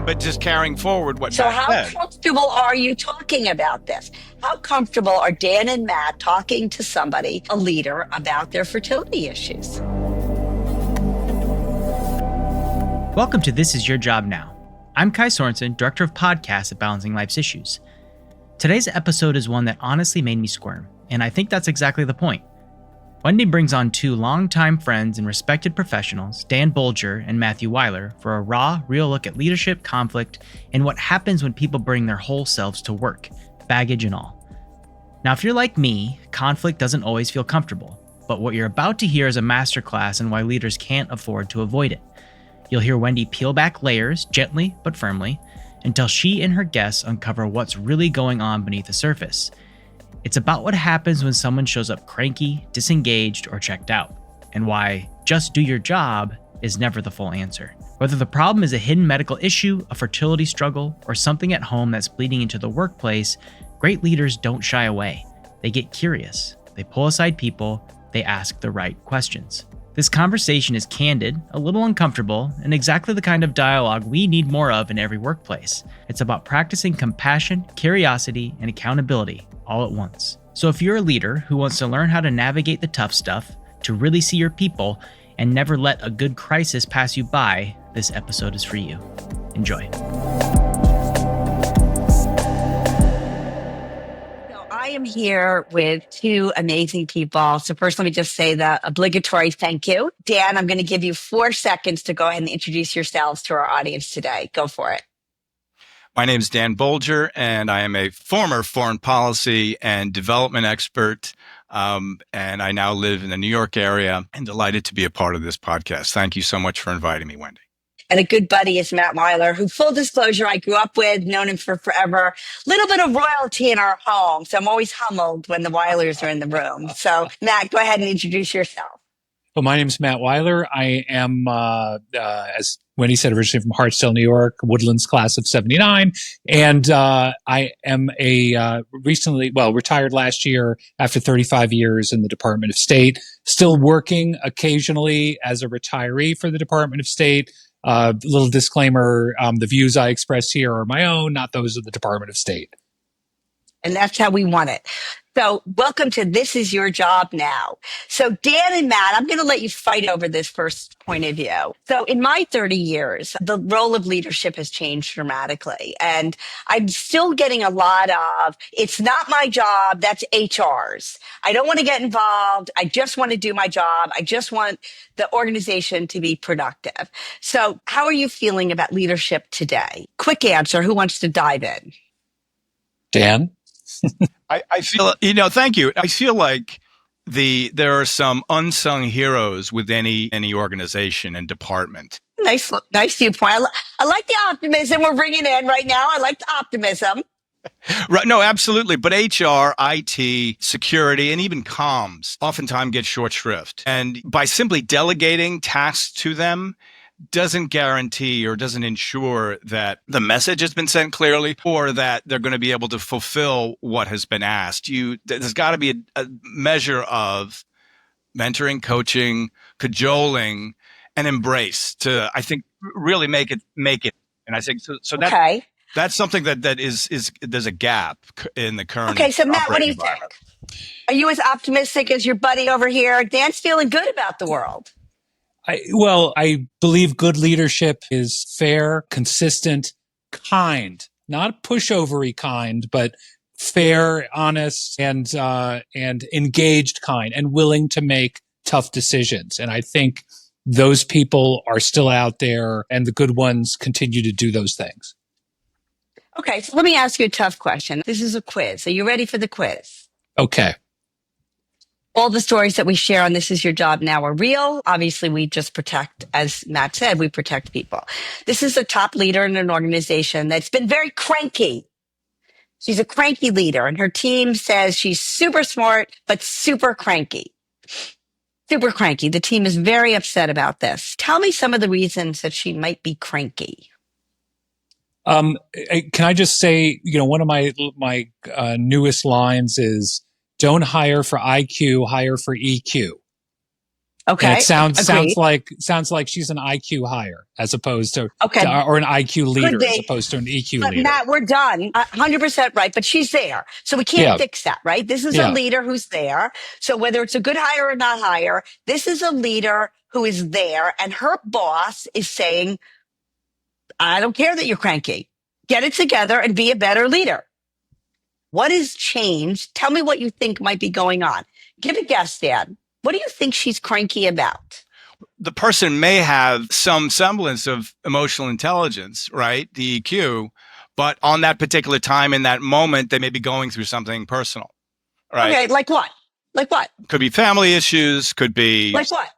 but just carrying forward what So Matt how said. comfortable are you talking about this? How comfortable are Dan and Matt talking to somebody, a leader, about their fertility issues? Welcome to This Is Your Job Now. I'm Kai Sorensen, Director of Podcasts at Balancing Life's Issues. Today's episode is one that honestly made me squirm, and I think that's exactly the point. Wendy brings on two longtime friends and respected professionals, Dan Bolger and Matthew Weiller, for a raw, real look at leadership, conflict, and what happens when people bring their whole selves to work, baggage and all. Now, if you're like me, conflict doesn't always feel comfortable, but what you're about to hear is a masterclass in why leaders can't afford to avoid it. You'll hear Wendy peel back layers, gently but firmly, until she and her guests uncover what's really going on beneath the surface. It's about what happens when someone shows up cranky, disengaged, or checked out, and why just do your job is never the full answer. Whether the problem is a hidden medical issue, a fertility struggle, or something at home that's bleeding into the workplace, great leaders don't shy away. They get curious. They pull aside people. They ask the right questions. This conversation is candid, a little uncomfortable, and exactly the kind of dialogue we need more of in every workplace. It's about practicing compassion, curiosity, and accountability all at once. So if you're a leader who wants to learn how to navigate the tough stuff, to really see your people, and never let a good crisis pass you by, this episode is for you. Enjoy. I am here with two amazing people. So first, let me just say the obligatory thank you. Dan, I'm going to give you 4 seconds to go ahead and introduce yourselves to our audience today. Go for it. My name is Dan Bolger, and I am a former foreign policy and development expert, and I now live in the New York area, and delighted to be a part of this podcast. Thank you so much for inviting me, Wendy. And a good buddy is Matt Weiller, who, full disclosure, I grew up with, known him for forever. Little bit of royalty in our home, so I'm always humbled when the Weillers are in the room. So, Matt, go ahead and introduce yourself. Well, my name is Matt Weiller. I am, as Wendy said, originally from Hartsdale, New York, Woodlands class of 79. And I am retired last year after 35 years in the Department of State, still working occasionally as a retiree for the Department of State. Little disclaimer, the views I express here are my own, not those of the Department of State. And that's how we want it. So welcome to This Is Your Job Now. So Dan and Matt, I'm going to let you fight over this first point of view. So in my 30 years, the role of leadership has changed dramatically. And I'm still getting a lot of, it's not my job, that's HR's. I don't want to get involved. I just want to do my job. I just want the organization to be productive. So how are you feeling about leadership today? Quick answer. Who wants to dive in? Dan? I feel, thank you. I feel like there are some unsung heroes with any organization and department. Nice viewpoint. I like the optimism we're bringing in right now. I like the optimism. Right. No, absolutely. But HR, IT, security, and even comms oftentimes get short shrift. And by simply delegating tasks to them, doesn't guarantee or doesn't ensure that the message has been sent clearly or that they're going to be able to fulfill what has been asked. There's got to be a measure of mentoring, coaching, cajoling, and embrace to, I think, really make it. And I think so that okay. That's something that is there's a gap in the current. Okay, so Matt, what do you think? Are you as optimistic as your buddy over here? Dan's feeling good about the world. I believe good leadership is fair, consistent, kind, not pushovery kind, but fair, honest, and engaged kind, and willing to make tough decisions. And I think those people are still out there, and the good ones continue to do those things. Okay, so let me ask you a tough question. This is a quiz. Are you ready for the quiz? Okay. All the stories that we share on This Is Your Job Now are real. Obviously, we just protect, as Matt said, we protect people. This is a top leader in an organization that's been very cranky. She's a cranky leader, and her team says she's super smart, but super cranky. Super cranky. The team is very upset about this. Tell me some of the reasons that she might be cranky. Can I just say, one of my newest lines is, don't hire for IQ, hire for EQ. Okay. And it sounds Agreed. like she's an IQ higher as opposed to, Okay. or an IQ leader Could be. as opposed to an EQ But leader. Matt, we're done. 100% right. But she's there. So we can't Yeah. fix that, right? This is a Yeah. leader who's there. So whether it's a good hire or not hire, this is a leader who is there. And her boss is saying, I don't care that you're cranky. Get it together and be a better leader. What has changed? Tell me what you think might be going on. Give a guess, Dan. What do you think she's cranky about? The person may have some semblance of emotional intelligence, right? The EQ, but on that particular time in that moment, they may be going through something personal, right? Okay, like what? Like what? Could be family issues, could be Like what?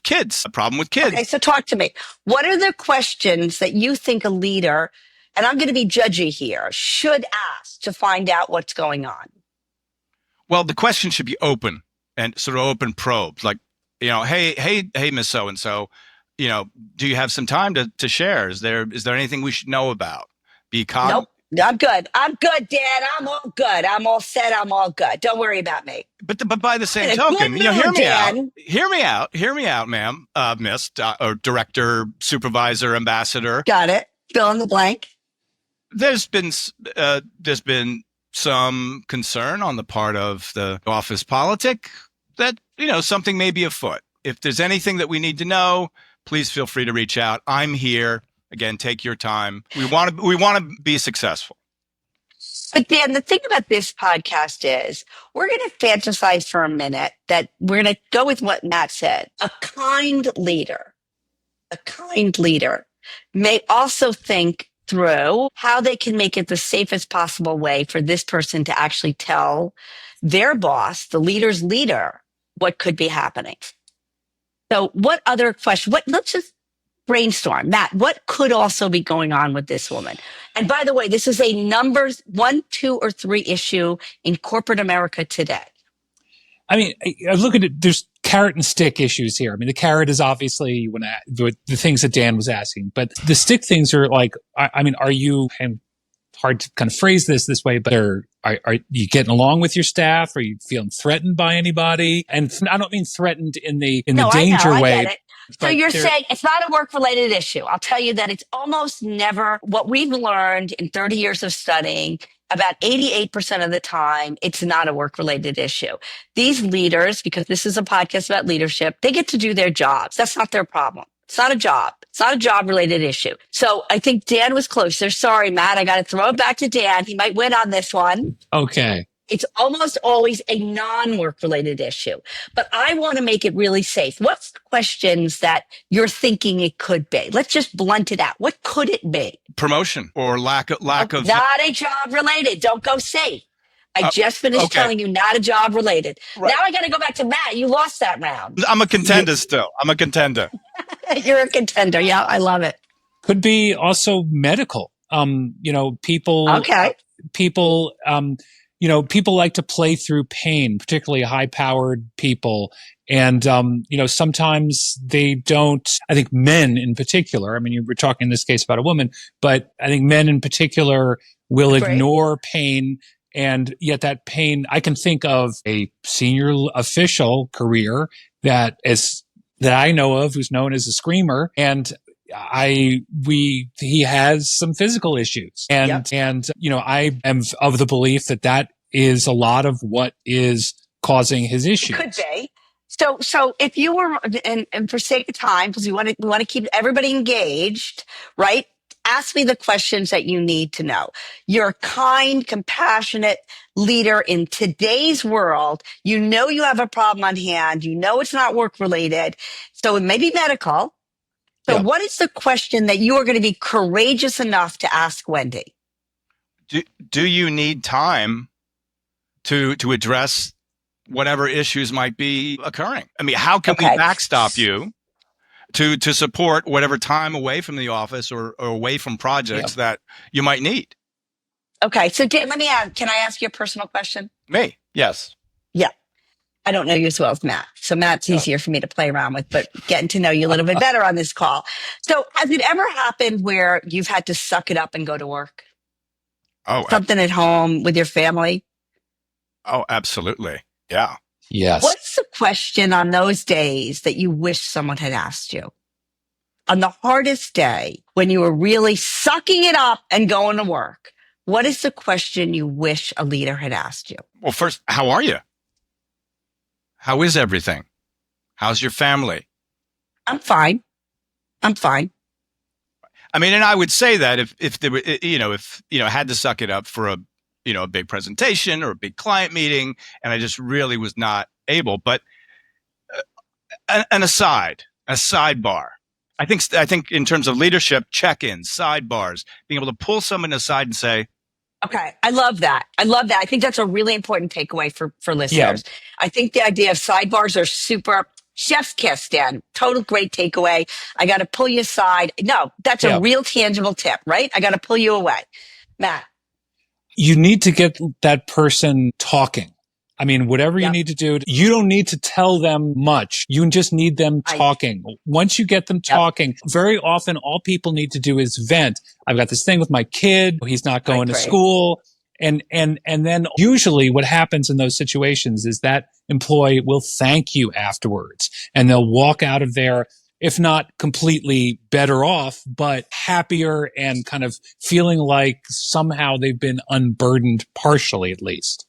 Kids, a problem with kids. Okay, so talk to me. What are the questions that you think a leader, and I'm going to be judgy here, should ask to find out what's going on? Well, the question should be open and sort of open probes, like, hey, Miss So and So, do you have some time to share? Is there anything we should know about? Be cognizant. Nope. I'm good. I'm good, Dad. I'm all good. I'm all set. I'm all good. Don't worry about me. But by the same In a token, good hear mood, me out. Dan. Hear me out, ma'am, Miss, or Director, Supervisor, Ambassador. Got it. Fill in the blank. There's been some concern on the part of the office politic that, something may be afoot. If there's anything that we need to know, please feel free to reach out. I'm here. Again, take your time. We want to be successful. But Dan, the thing about this podcast is we're going to fantasize for a minute that we're going to go with what Matt said. A kind leader may also think through how they can make it the safest possible way for this person to actually tell their boss, the leader's leader, what could be happening. So what other question? Let's just brainstorm. Matt, what could also be going on with this woman? And by the way, this is a numbers 1, 2, or 3 issue in corporate America today. I mean, I look at it, there's carrot and stick issues here. I mean, the carrot is obviously the things that Dan was asking, but the stick things are like, I mean, are you, and hard to kind of phrase this way, but are you getting along with your staff? Are you feeling threatened by anybody? And I don't mean threatened in the danger way. I get it. So you're saying it's not a work-related issue. I'll tell you that it's almost never what we've learned in 30 years of studying. About 88% of the time, it's not a work-related issue. These leaders, because this is a podcast about leadership, they get to do their jobs. That's not their problem. It's not a job. It's not a job-related issue. So I think Dan was closer. Sorry, Matt. I got to throw it back to Dan. He might win on this one. Okay. It's almost always a non-work related issue, but I want to make it really safe. What's the questions that you're thinking it could be? Let's just blunt it out. What could it be? Promotion or lack of. Not a job related. Don't go safe. I just finished telling you not a job related. Right. Now I got to go back to Matt. You lost that round. I'm a contender still. I'm a contender. You're a contender. Yeah, I love it. Could be also medical. People. Okay. People. People like to play through pain, particularly high-powered people. And, sometimes they don't, I think men in particular, I mean, you were talking in this case about a woman, but I think men in particular will ignore pain. And yet that pain, I can think of a senior official career that I know of who's known as a screamer. And he has some physical issues. And I am of the belief that is a lot of what is causing his issues. Could be. So if you were, and for sake of time, because we want to keep everybody engaged, right? Ask me the questions that you need to know. You're a kind, compassionate leader in today's world. You know you have a problem on hand. You know it's not work related. So it may be medical. So what is the question that you are going to be courageous enough to ask Wendy? Do you need time to address whatever issues might be occurring? I mean, how can we backstop you to support whatever time away from the office or away from projects that you might need? Okay. So let me ask, can I ask you a personal question? Me? Yes. Yeah. I don't know you as well as Matt. So Matt's easier for me to play around with, but getting to know you a little bit better on this call. So has it ever happened where you've had to suck it up and go to work? Oh, something at home with your family? Oh, absolutely. Yeah. Yes. What's the question on those days that you wish someone had asked you? On the hardest day, when you were really sucking it up and going to work, what is the question you wish a leader had asked you? Well, first, how are you? How is everything? How's your family? I'm fine. I'm fine. I mean, and I would say that if there were, had to suck it up for a big presentation or a big client meeting, and I just really was not able. But an aside, a sidebar. I think in terms of leadership, check-ins, sidebars, being able to pull someone aside and say, okay, I love that. I think that's a really important takeaway for listeners. Yeah. I think the idea of sidebars are super chef's kiss, Dan. Total great takeaway. I got to pull you aside. No, that's a real tangible tip, right? I got to pull you away. Matt. You need to get that person talking. I mean, whatever you need to do, you don't need to tell them much. You just need them talking. Once you get them talking, very often all people need to do is vent. I've got this thing with my kid. He's not going to school. And then usually what happens in those situations is that employee will thank you afterwards, and they'll walk out of there, if not completely better off, but happier and kind of feeling like somehow they've been unburdened, partially at least.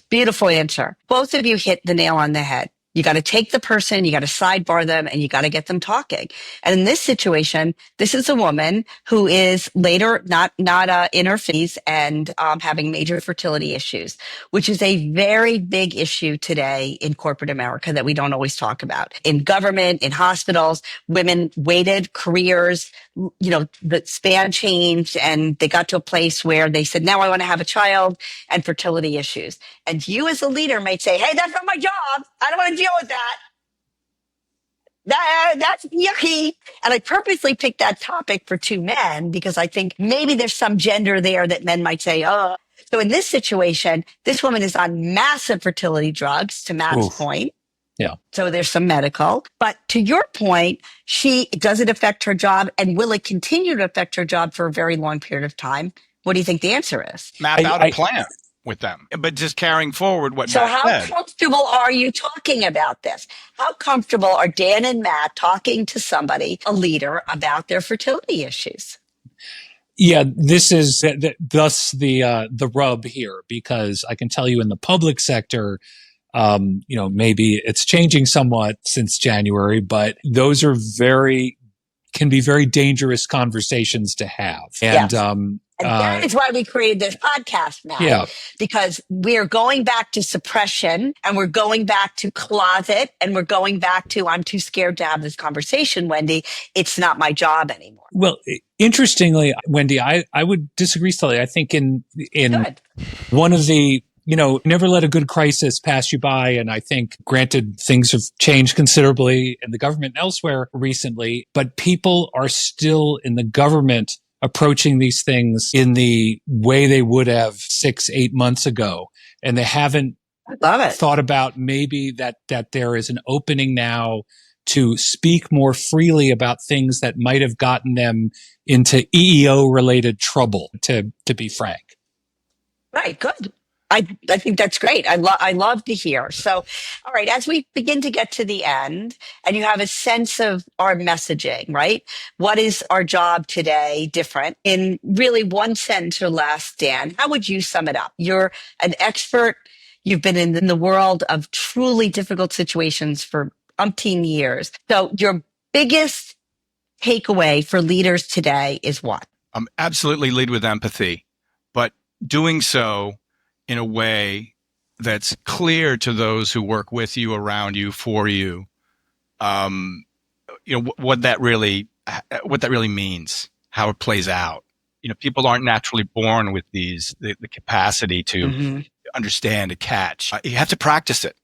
Beautiful answer. Both of you hit the nail on the head. You got to take the person, you got to sidebar them, and you got to get them talking. And in this situation, this is a woman who is later not in her 50s and having major fertility issues, which is a very big issue today in corporate America that we don't always talk about. In government, in hospitals, women waited careers, the span changed, and they got to a place where they said, now I want to have a child, and fertility issues. And you as a leader might say, hey, that's not my job. I don't want to deal with that. That's yucky. And I purposely picked that topic for two men because I think maybe there's some gender there that men might say, oh. So in this situation, this woman is on massive fertility drugs, to Matt's point. Yeah. So there's some medical. But to your point, does it affect her job, and will it continue to affect her job for a very long period of time? What do you think the answer is? Map out a plan with them, but just carrying forward what so Matt said. How comfortable are you talking about this? How comfortable are Dan and Matt talking to somebody, a leader, about their fertility issues? Yeah, this is thus the rub here, because I can tell you in the public sector, maybe it's changing somewhat since January, but those are can be very dangerous conversations to have. And, and that is why we created this podcast now, because we're going back to suppression, and we're going back to closet, and we're going back to, I'm too scared to have this conversation, Wendy. It's not my job anymore. Well, interestingly, Wendy, I would disagree slightly. I think in one of the, never let a good crisis pass you by. And I think, granted, things have changed considerably in the government and elsewhere recently, but people are still in the government approaching these things in the way they would have 6-8 months ago. And they haven't thought about maybe that there is an opening now to speak more freely about things that might have gotten them into EEO related trouble, to be frank. Right. Good. I think that's great. I love to hear. So, all right, as we begin to get to the end and you have a sense of our messaging, right? What is our job today different? In really one sentence or less, Dan, how would you sum it up? You're an expert. You've been in the world of truly difficult situations for umpteen years. So your biggest takeaway for leaders today is what? Absolutely lead with empathy, but doing so in a way that's clear to those who work with you, around you, for you. What that really means, how it plays out. People aren't naturally born with the capacity to understand, to catch. You have to practice it.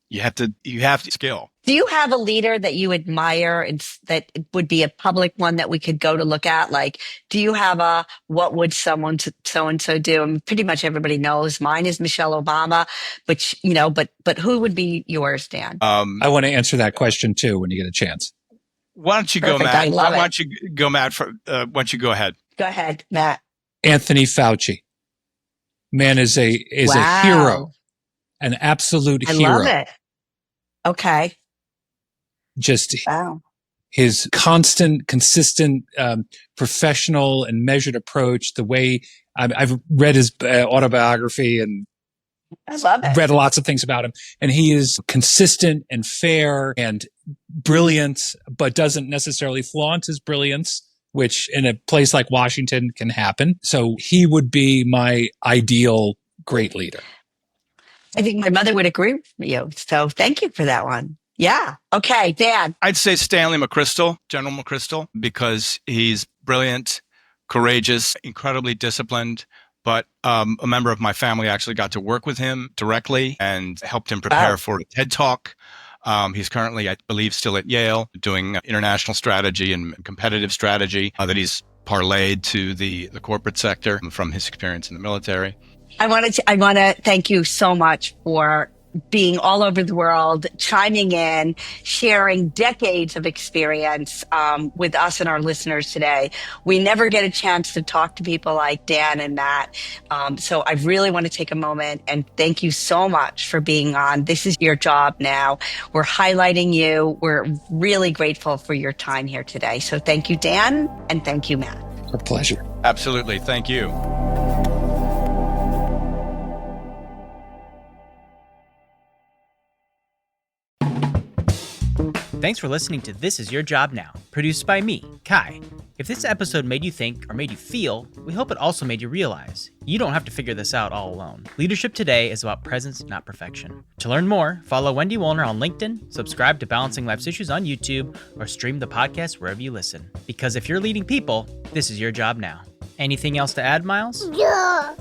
You have to skill. Do you have a leader that you admire and that would be a public one that we could go to look at? Like, do you have what would someone so-and-so do? I mean, pretty much everybody knows. Mine is Michelle Obama, but who would be yours, Dan? I want to answer that question too when you get a chance. Why don't you go, Matt? Why don't you go, Matt? Why don't you go ahead? Go ahead, Matt. Anthony Fauci. Man is a hero. An absolute hero. I love it. Okay. Just Wow. his constant, consistent, professional and measured approach, the way I've read his autobiography and I love it. read lots of things about him, and he is consistent and fair and brilliant, but doesn't necessarily flaunt his brilliance, which in a place like Washington can happen. So he would be my ideal great leader. I think my mother would agree with you. So thank you for that one. Yeah. Okay, Dan. I'd say Stanley McChrystal, General McChrystal, because he's brilliant, courageous, incredibly disciplined. But a member of my family actually got to work with him directly and helped him prepare for a TED Talk. He's currently, I believe, still at Yale doing international strategy and competitive strategy that he's parlayed to the corporate sector from his experience in the military. I want to thank you so much for being all over the world, chiming in, sharing decades of experience with us and our listeners today. We never get a chance to talk to people like Dan and Matt. So I really want to take a moment and thank you so much for being on. This is your job now. We're highlighting you. We're really grateful for your time here today. So thank you, Dan, and thank you, Matt. A pleasure. Absolutely. Thank you. Thanks for listening to This Is Your Job Now, produced by me, Kai. If this episode made you think or made you feel, we hope it also made you realize you don't have to figure this out all alone. Leadership today is about presence, not perfection. To learn more, follow Wendy Wollner on LinkedIn, subscribe to Balancing Life's Issues on YouTube, or stream the podcast wherever you listen. Because if you're leading people, this is your job now. Anything else to add, Miles? Yeah.